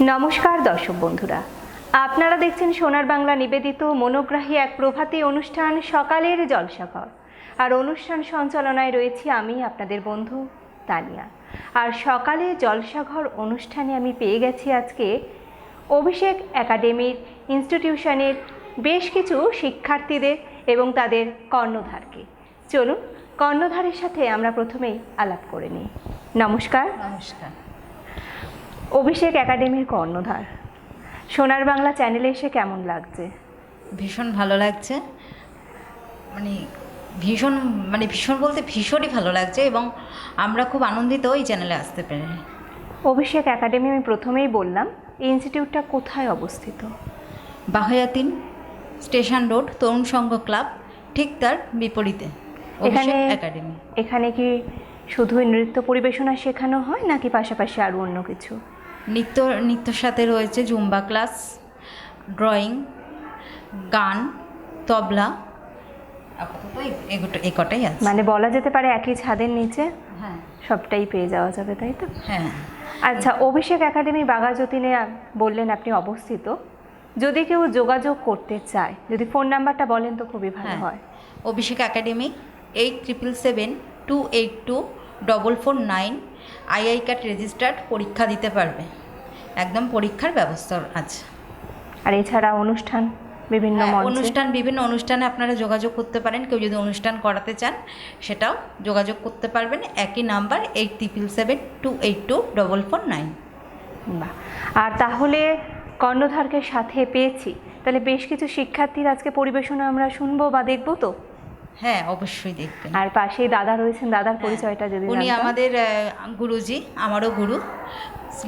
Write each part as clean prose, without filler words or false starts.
নমস্কার দর্শক বন্ধুরা, আপনারা দেখছেন সোনার বাংলা নিবেদিত মনোগ্রাহী এক প্রভাতী অনুষ্ঠান সকালের জলসাঘর। আর অনুষ্ঠান সঞ্চালনায় রয়েছি আমি আপনাদের বন্ধু তানিয়া। আর সকালে জলসাঘর অনুষ্ঠানে আমি পেয়ে গেছি আজকে অভিষেক একাডেমির ইনস্টিটিউশনের বেশ কিছু শিক্ষার্থীদের এবং তাদের কর্ণধারকে। চলুন কর্ণধারের সাথে আমরা প্রথমেই আলাপ করে নিই। নমস্কার। নমস্কার। অভিষেক একাডেমির কর্ণধার, সোনার বাংলা চ্যানেলে এসে কেমন লাগছে? ভীষণ ভালো লাগছে, ভীষণ বলতে ভীষণই ভালো লাগছে এবং আমরা খুব আনন্দিত এই চ্যানেলে আসতে পেরে। অভিষেক একাডেমি, আমি প্রথমেই বললাম, এই ইনস্টিটিউটটা কোথায় অবস্থিত? বাহায়াতিন স্টেশন রোড, তরুণ সংঘ ক্লাব, ঠিক তার বিপরীতে অভিষেক একাডেমি। এখানে কি শুধু নৃত্য পরিবেশনা শেখানো হয় নাকি পাশাপাশি আরও অন্য কিছু? নৃত্যর সাথে রয়েছে জুম্বা ক্লাস, ড্রয়িং, গান, তবলা, আপাতত এই কটাই আছে। মানে বলা যেতে পারে একই ছাদের নিচে হ্যাঁ, সবটাই পেয়ে যাওয়া যাবে, তাই তো? হ্যাঁ। আচ্ছা, অভিষেক একাডেমি বাঘাযতীনে বললেন আপনি অবস্থিত। যদি কেউ যোগাযোগ করতে চায়, যদি ফোন নাম্বারটা বলেন তো খুবই ভালো হয়। অভিষেক একাডেমি 8777282449। আইআই কার্ড রেজিস্টার্ড, পরীক্ষা দিতে পারবে, একদম পরীক্ষার ব্যবস্থা আছে। আর এছাড়া বিভিন্ন অনুষ্ঠানে আপনারা যোগাযোগ করতে পারেন। কেউ যদি অনুষ্ঠান করাতে চান সেটাও যোগাযোগ করতে পারবেন, একই নাম্বার 8777282449। বাহ! আর তাহলে কর্ণধারকে সাথে পেয়েছি, তাহলে বেশ কিছু শিক্ষার্থীর আজকে পরিবেশনা আমরা শুনবো বা দেখবো তো? হ্যাঁ, অবশ্যই দেখবেন। আর পাশেই দাদা রয়েছেন, দাদার পরিচয়টা যদি উনি আমাদের গুরুজি, আমারও গুরু,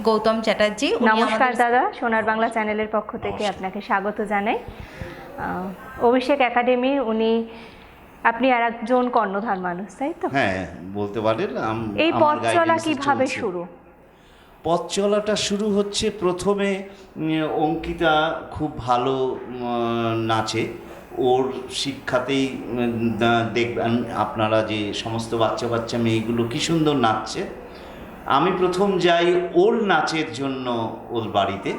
গৌতম চ্যাটার্জি। নমস্কার দাদা, সোনার বাংলা চ্যানেলের পক্ষ থেকে আপনাকে স্বাগত জানাই। অভিষেক একাডেমির আপনি আর একজন কর্ণধার মানুষ, তাই তো? হ্যাঁ, বলতে পারেন। এই পথ চলা কিভাবে শুরু? পথ চলাটা শুরু হচ্ছে প্রথমে অঙ্কিতা খুব ভালো নাচে, ওর শিক্ষাতেই দেখবেন আপনারা যে সমস্ত বাচ্চা মেয়েগুলো কী সুন্দর নাচছে। আমি প্রথম যাই ওর নাচের জন্য ওর বাড়িতে,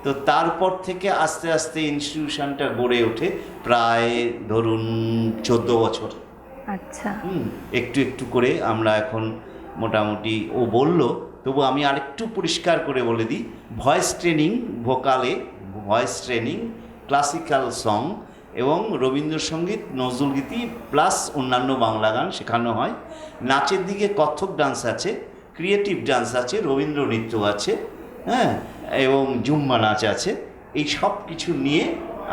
তো তারপর থেকে আস্তে আস্তে ইনস্টিটিউশনটা গড়ে ওঠে, প্রায় ধরুন 14 বছর। আচ্ছা। একটু একটু করে আমরা এখন মোটামুটি, ও বলল, তবু আমি আরেকটু পরিষ্কার করে বলে দিই, ভয়েস ট্রেনিং, ভোকালে ভয়েস ট্রেনিং, ক্লাসিক্যাল সং এবং রবীন্দ্রসঙ্গীত, নজরুলগীতি প্লাস অন্যান্য বাংলা গান শেখানো হয়। নাচের দিকে কত্থক ডান্স আছে, ক্রিয়েটিভ ডান্স আছে, রবীন্দ্র নৃত্য আছে, হ্যাঁ, এবং জুম্বা নাচ আছে। এই সব কিছু নিয়ে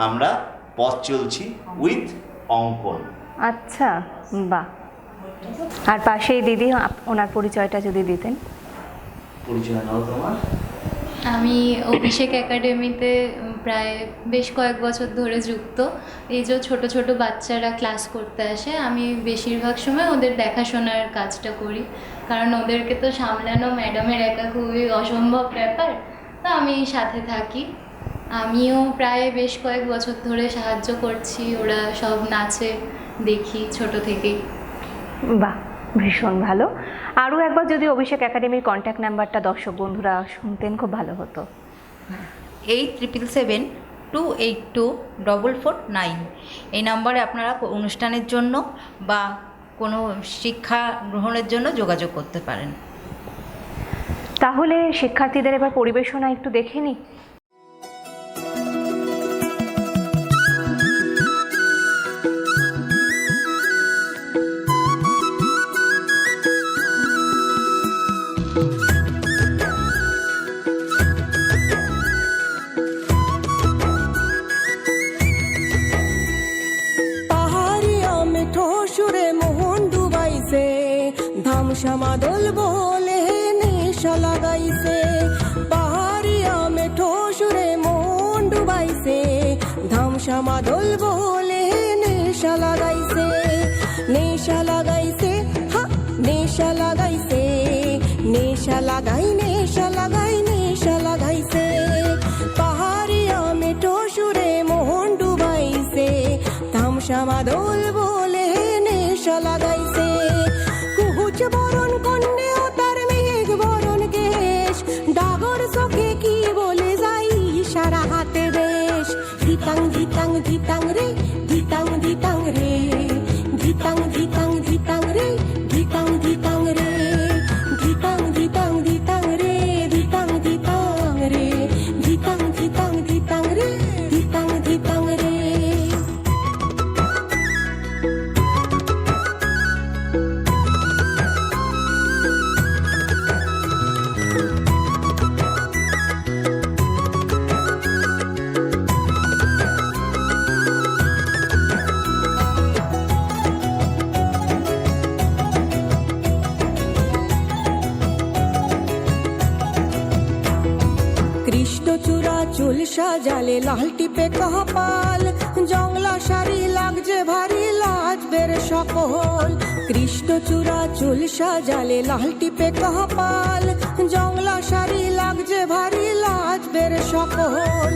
আমরা পথ চলছি উইথ অঙ্কন। আচ্ছা, বাহ। আর পাশেই দিদি, ওনার পরিচয়টা যদি দিতেন। পরিচয় নাও তোমার। আমি অভিষেক একাডেমিতে প্রায় বেশ কয়েক বছর ধরে যুক্ত। এই যে ছোট ছোট বাচ্চারা ক্লাস করতে আসে, আমি বেশিরভাগ সময় ওদের দেখাশোনার কাজটা করি, কারণ ওদেরকে তো সামলানো ম্যাডামের একা খুবই অসম্ভব ব্যাপার, তো আমি সাথে থাকি। আমিও প্রায় বেশ কয়েক বছর ধরে সাহায্য করছি, ওরা সব নাচে দেখি ছোট থেকেই। বাহ, ভীষণ ভালো। আরও একবার যদি অভিষেক একাডেমির কন্ট্যাক্ট নাম্বারটা দর্শক বন্ধুরা শুনতেন খুব ভালো হতো। 8777282449। এই নম্বরে আপনারা অনুষ্ঠানের জন্য বা কোনো শিক্ষা গ্রহণের জন্য যোগাযোগ করতে পারেন। তাহলে শিক্ষার্থীদের এবার পরিবেশনা একটু দেখে নিই। ধামসামাদল বলে নেশা লাগাইছে, পাহাড়িয়া মেঠো সুরে মন ডুবাইছে, ধামসামাদল বলে নেশা লাগাইছে, নেশা লাগাইছে, হা নেশা লাগাইছে, নেশা লাগাই নেশা লাগাই নেশা লাগাইছে, পাহাড়িয়া মেঠো সুরে মন ডুবাইছে, ধামসামাদল বলে নেশা লাগাইছে। বরণ কন্যা তার মেঘ বরণ কেশ, ডাগর চোখে কি চুল সাজালে লাল টিপে কপাল, জংলা শাড়ি লাগছে ভারী লাজবের সকল। কৃষ্ণচূড়া চুল সাজালে লাল টিপে কপাল, জংলা শাড়ি লাগছে ভারী লাজবের সকল।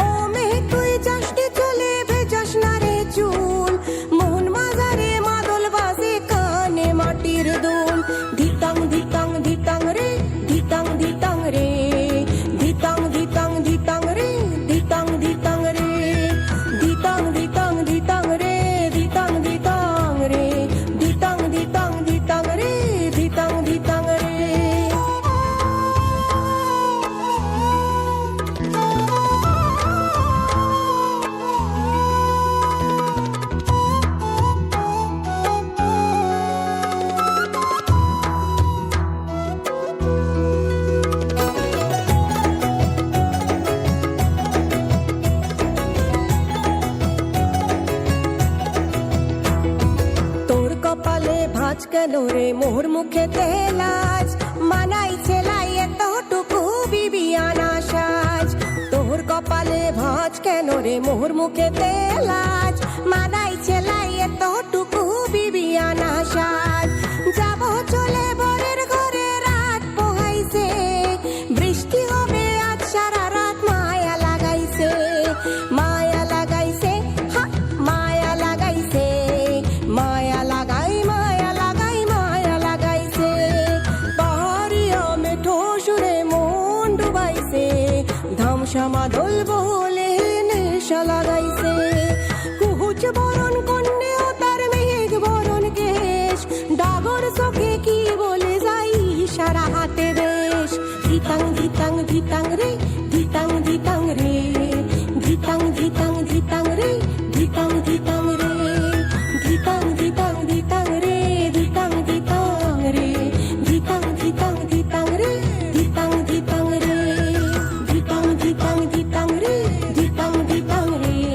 ও মেয়ে তুই যাসনি চলে ভেজাস না রে চুল, মোহন মাজারে মাদল বাজে কানে মাটির দুল। ধিতাং ধিতাং ধিতাং রে, ধিতাং ধিতাং রে, ধিতাং ধিতাং ধিতাং রে, ধিতাং ধিতাং রে, ধিতাং ধিতাং ধিতাং রে, ধিতাং ধিতাং রে, ধিতাং ধিতাং ধিতাং রে, ধিতাং ধিতাং রে। তোর কপালে ভাঁজ কেন রে, মোর মুখে তেলাজ, মানাই ছেলাই এতটুকু বিবিয়ানা সাজ। তোর কপালে ভাঁজ কেন রে, মোর মুখে তেলাজ, মানাই ছেলাই এতটুকু বিবিয়ানা সাজ। যাব চলে বরের ঘরে রাত পোহাইছে, বৃষ্টি হবে আজ সারা রাত মায়া লাগাইছে, মায়া লাগাইছে, হা মায়া লাগাইছে, মায়া লাগাই মায়া লাগাই মায়া লাগাইছে। পাহাড়িয়া মেঠো সুরে মন ডুবাইছে, ধামসামা দোল বলে নেশা লাগাইছে। কুহুচ বরণ কন্যে ও তার মেঘ বরণ কেশ, ডাগর চোখে কি বলে যাই সারা হাতে বেশ। ধিতাং ধিতাং ধিতাং রে, ধিতাং ধিতাং রে, ধিতাং ধিতাং ধিতাং রে, ধিতাং ধিতাং রে, ধিতাং ধিতাং ধিতাং রে, ধিতাং ধিতাং রে, ধিতাং ধিতাং ধিতাং রে, ধিতাং ধিতাং রে, ধিতাং ধিতাং ধিতাং রে, ধিতাং ধিতাং রে,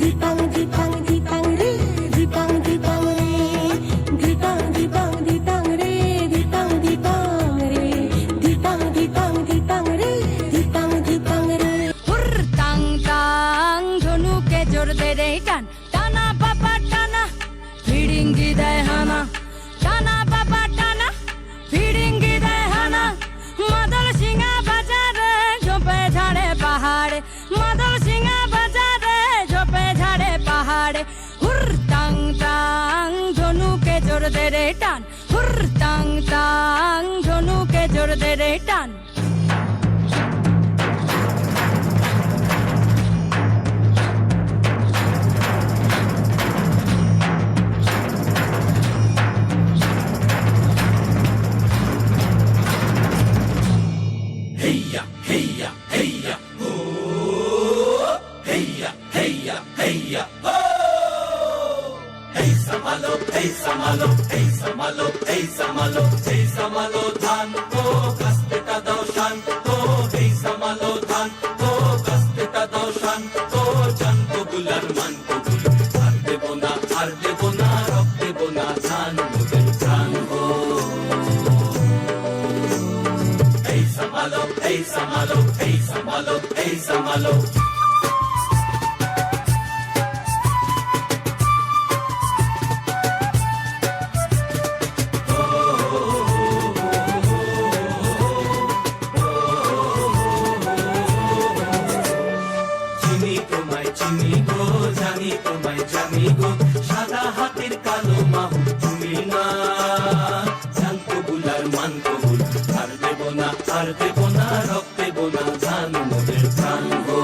ধিতাং ধিতাং ধিতাং রে, ধিতাং ধিতাং রে, ধিতাং ধিতাং ধিতাং রে, ধিতাং ধিতাং রে, ধিতাং ধিতাং ধিতাং রে, ধিতাং ধিতাং রে। হুর তাং তাং ধনুকে জোর দে রে টান, টানা বাবা টানা ফিরিঙ্গি দেয় হানা, টানা বাবা টানা ফিরিঙ্গি দেয় হানা। মাদল সিংহা বাজারে ঝোপে ঝাড়ে পাহাড়ে, মাদল সিংহা বাজারে ঝোপে ঝাড়ে পাহাড়ে। হুর তাং তাং ধনুকে জোর দে রে টান, হুর তাং তাং ধনুকে জোর দে রে টান। চিনি তোমায় চিনি গো, জানি তোমায় জানি গো, সাদা হাতের কালো মাহু তুমি না। জান কবুলার মান কবুল, আর দেব না আর দেব না, রক দেব না, জান মোদের প্রাণ গো।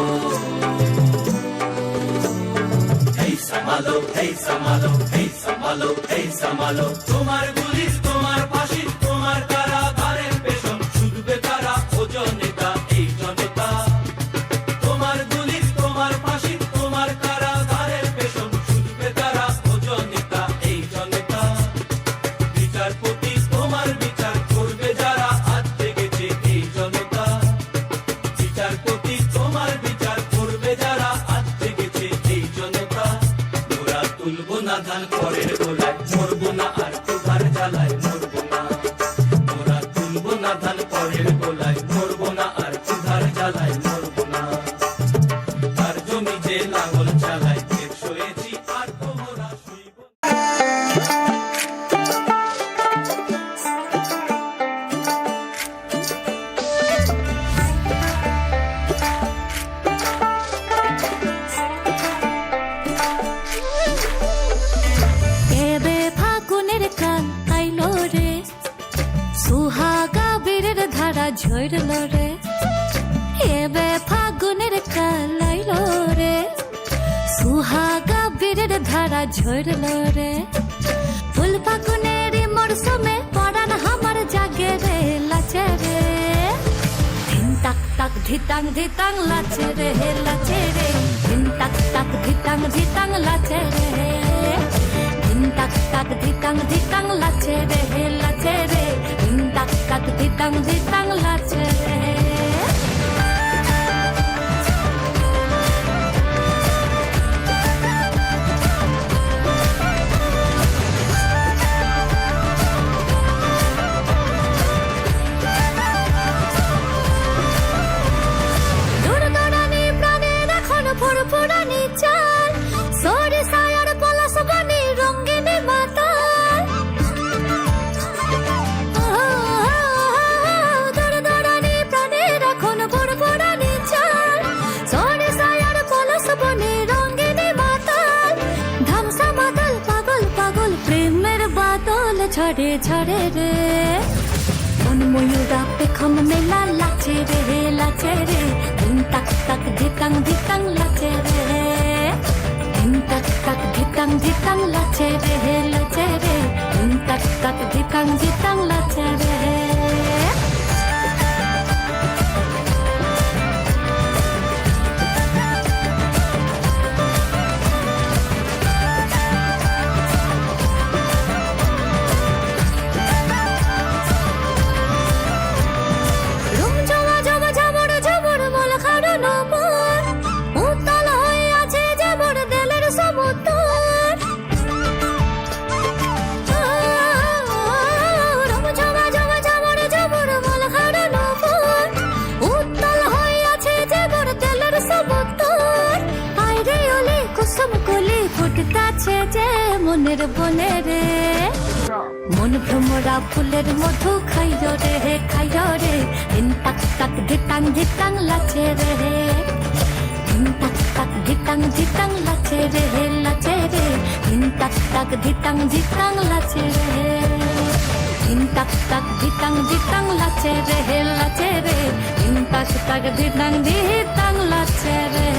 এই সামালো এই সামালো এই সামালো এই সামালো, তোমার গুলিস তোমার ফাঁসি তোমার কারাগারের পেছন, শুধবে কারা ও জনতা এই জনতা। তোমার গুলিস তোমার ফাঁসি তোমার কারাগারের পেছন, শুধবে কারা ও জনতা এই জনতা। বিচারপতি তোমার বিচার করবে যারা আজ জেগেছে এই জনতা। বিচারপতি তোমার বিচার করবে যারা আজ জেগেছে এই জনতা। ওরা তুলবো না ধান পরের গোলায়, মরবো না আর তোমার ঝরল রে এবে ফাগুনের কালাইল রে সুহাগা বীরের ধারা ঝরল রে ফুল ফাগুনের মরশুমে পরান আমার জাগে রে লাচে রে ধিন তাক তাক ধিতাং ধিতাং লাচে রে লাচে রে ধিন তাক তাক ধিতাং ধিতাং লাচে রে ধিন তাক তাক ধিতাং ধিতাং লাচে রে লাচে রে ধিন তাক তাক ধিতাং ধিতাং লাচে রে ফুরফুরানি চাল সরে সায়ার পলাশ বনি রঙিনী মাতাল দরদরানি প্রাণের এখন ফুরফুরানি চাল সরে সায়ার পলাশ বনি রঙিনী মাতাল ধামসা মাতাল পাগল পাগল প্রেমের বাদল ঝরে ঝরে রে মন ময়ূরা পেখম মেলা লাচে রে লাচে রে ধিন তাক তাক ধিতাং ধিতাং লাচে রে ধিন তাক তাক ধিতাং ধিতাং লাচে রে লাচে রে ধিন তাক তাক ধিতাং ধিতাং লাচে রে মনের বনে রে মন ভ্রমরা ফুলের মধু খাইল রে খাইল রে ধিন তাক তাক ধিতাং ধিতাং লাচে রে ধিন তাক তাক ধিতাং ধিতাং লাচে রে লাচে রে ধিন তাক তাক ধিতাং ধিতাং লাচে রে ধিন তাক তাক ধিতাং ধিতাং লাচে রে লাচে রে ধিন তাক তাক ধিতাং ধিতাং লাচে রে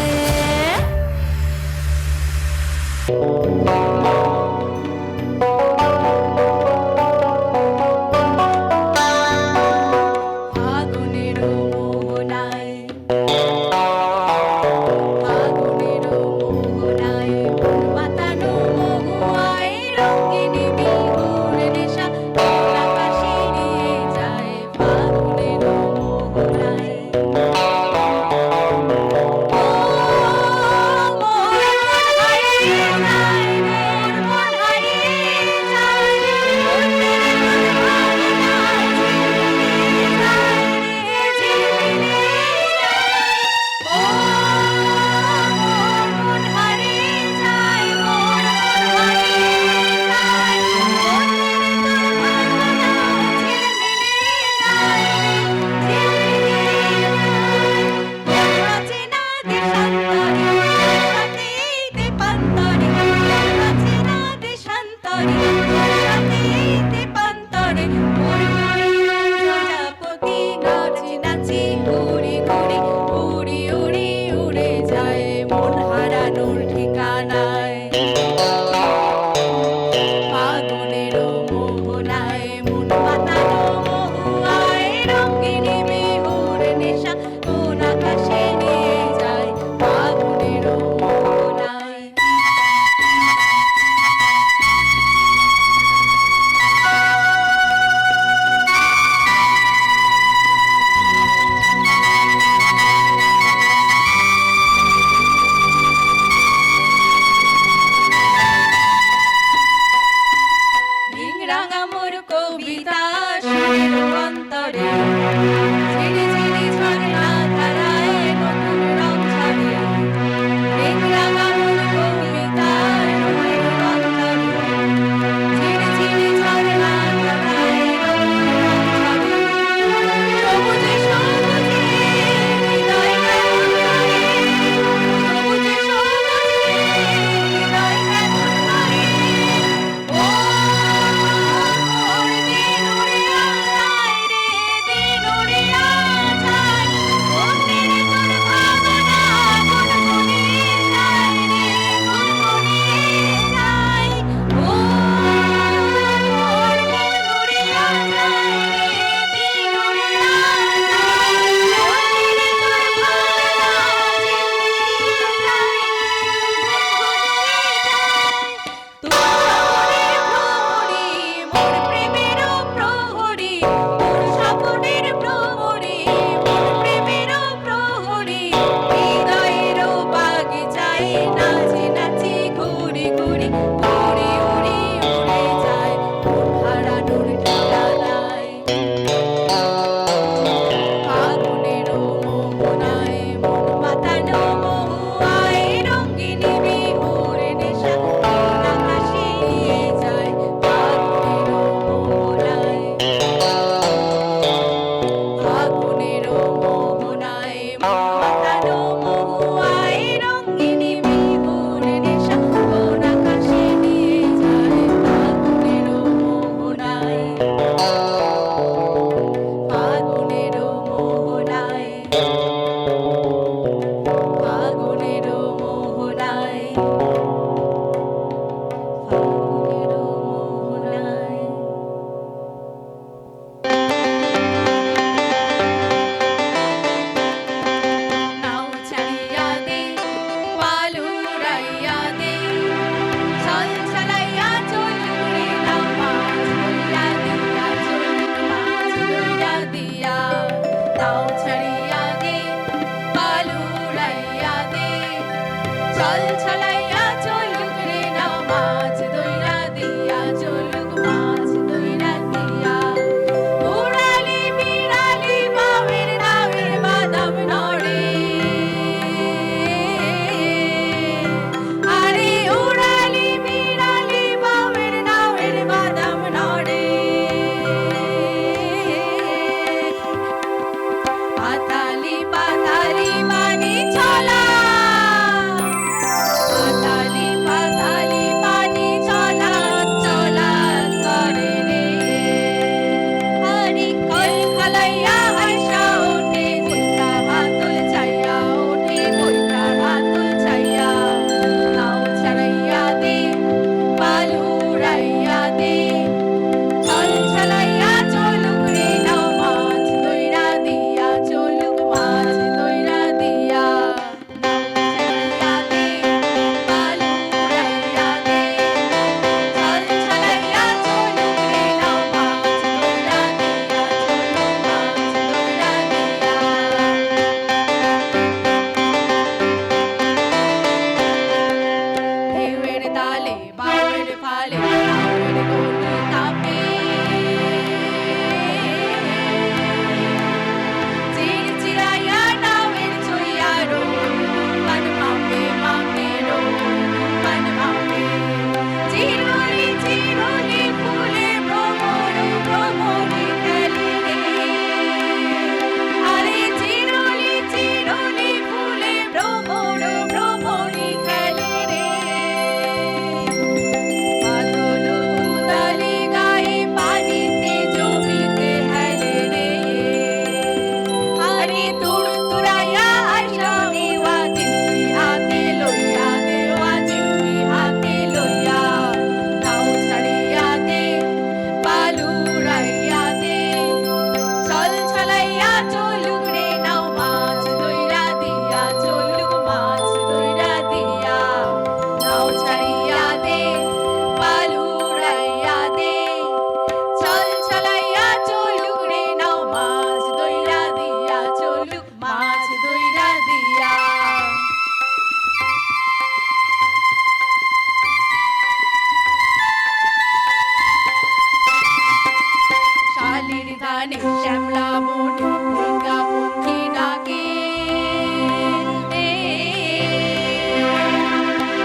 বালির ধানে শ্যামলা বনে মৃগা পক্ষী ডাকে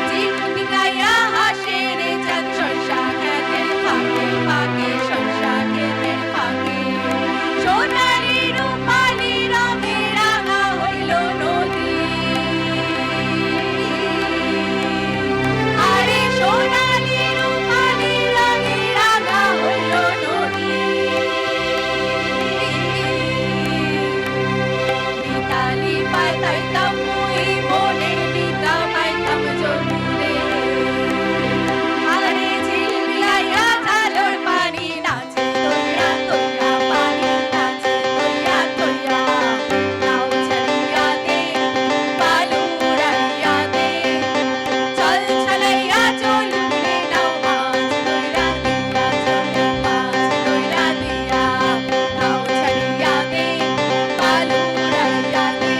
জীবন গায়া হাসে রে চাঁদ সরষা খেতের ফাঁকে ফাঁকে সরষা খেতের ফাঁকে সোনালি রূপালি রঙে রাঙা হইল নদী আরে সোনালি রূপালি রঙে রাঙা হইল নদী বিতালি পাইতাম মুই মনের বিতা পাইতাম জন্মে আরে ঝিলমিলাইয়া ঝালর পানি নাচে তৈয়া তৈয়া পানি নাচে তৈয়া তৈয়া নাও ছাড়িয়া দে বালু উড়াইয়া দে চল ছালাইয়া চল রে নাও মাছ ধইরা দিয়া চল মাছ ধইরা দিয়া নাও ছাড়িয়া দে বালু উড়াইয়া দে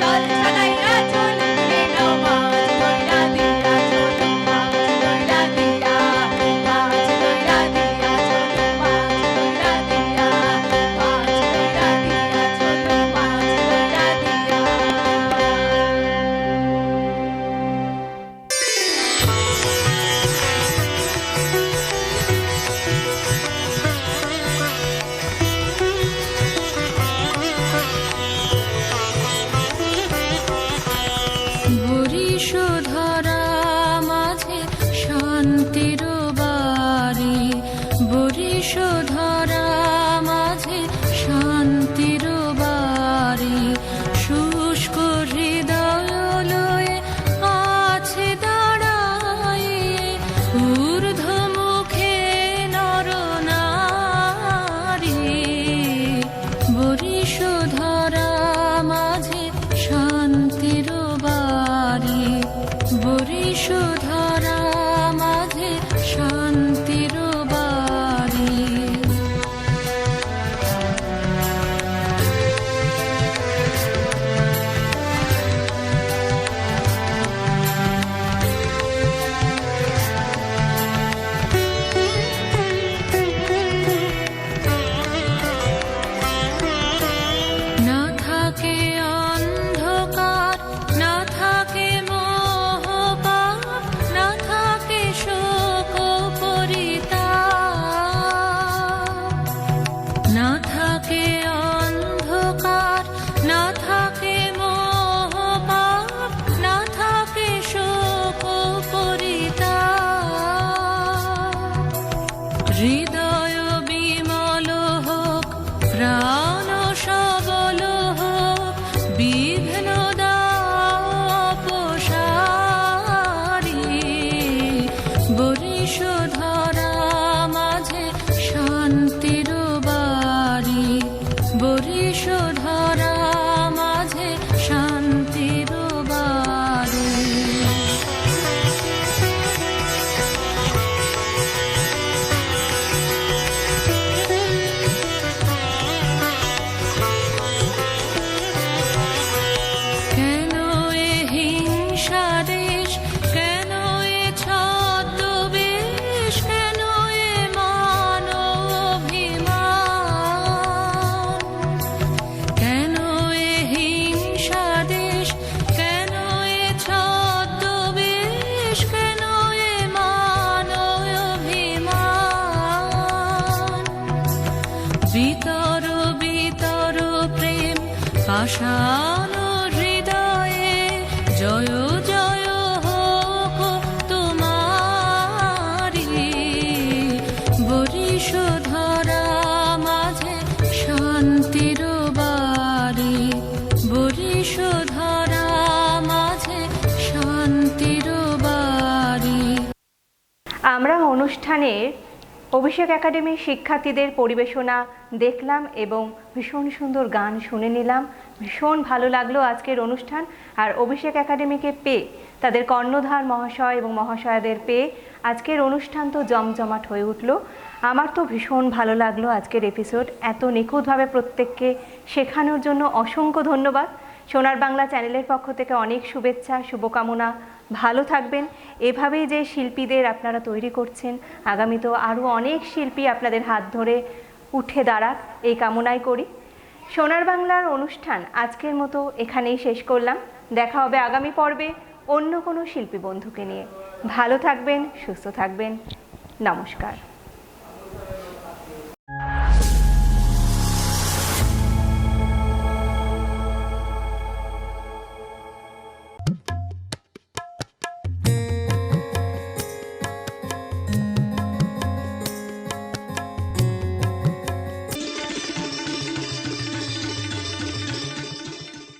চল ছালাইয়া চল রে নাও মাছ ধইরা দিয়া চল মাছ ধইরা দিয়া মাছ ধইরা দিয়া চল মাছ ধইরা দিয়া মাছ ধইরা দিয়া চল মাছ ধইরা দিয়া বরিশধরা মাঝে শান্তির বাড়ি বরিশধরা মাঝে শান্তির বাড়ি শুষ্ক হৃদয় লয়ে আছে দাঁড়াইয়ে ঊর্ধ্বমুখে নরনারী বরিশধরা মাঝে শান্তির বাড়ি বরিশধরা মাঝে শান্তির বাড়ি না থাকে অন্ধকার না থাকে মোহপাপ না থাকে শোক পরিতাপ না থাকে অন্ধকার না থাকে মোহপাপ না থাকে শোক পরিতাপ হৃদয় বিমল হোক প্রাণ সবল হোক বিঘ্ন দাপসারি বরিশধরা মাঝে শান্তির বাড়ি বরিশধরা মাঝে শান্তির বাড়ি কেন এ হিংসা দেশ কেন এ ছদ্মবেশ কেন এ মান অভিমান কেন এ হিংসা দেশ কেন এ ছদ্মবেশ কেন এ মান অভিমান বিতর বিতর প্রেম পাষাণ হৃদয়ে জয় জয় হোক তোমারি বরিশধরা মাঝে শান্তির বাড়ি বরিশধরা মাঝে শান্তির বাড়ি আমরা অনুষ্ঠানের অভিষেক একাডেমির শিক্ষার্থীদের পরিবেশনা দেখলাম এবং ভীষণ সুন্দর গান শুনে নিলাম। ভীষণ ভালো লাগলো আজকের অনুষ্ঠান। আর অভিষেক একাডেমিকে পেয়ে, তাদের কর্ণধার মহাশয় এবং মহাশয়াদের পেয়ে আজকের অনুষ্ঠান তো জমজমাট হয়ে উঠলো। আমার তো ভীষণ ভালো লাগলো আজকের এপিসোড। এত নিখুঁতভাবে প্রত্যেককে শেখানোর জন্য অসংখ্য ধন্যবাদ। সোনার বাংলা চ্যানেলের পক্ষ থেকে অনেক শুভেচ্ছা, শুভকামনা। ভালো থাকবেন। এভাবেই যে শিল্পীদের আপনারা তৈরি করছেন, আগামীতেও আরও অনেক শিল্পী আপনাদের হাত ধরে উঠে দাঁড়াক এই কামনাই করি। সোনার বাংলার অনুষ্ঠান আজকের মতো এখানেই শেষ করলাম। দেখা হবে আগামী পর্বে অন্য কোনো শিল্পী বন্ধুকে নিয়ে। ভালো থাকবেন, সুস্থ থাকবেন। নমস্কার।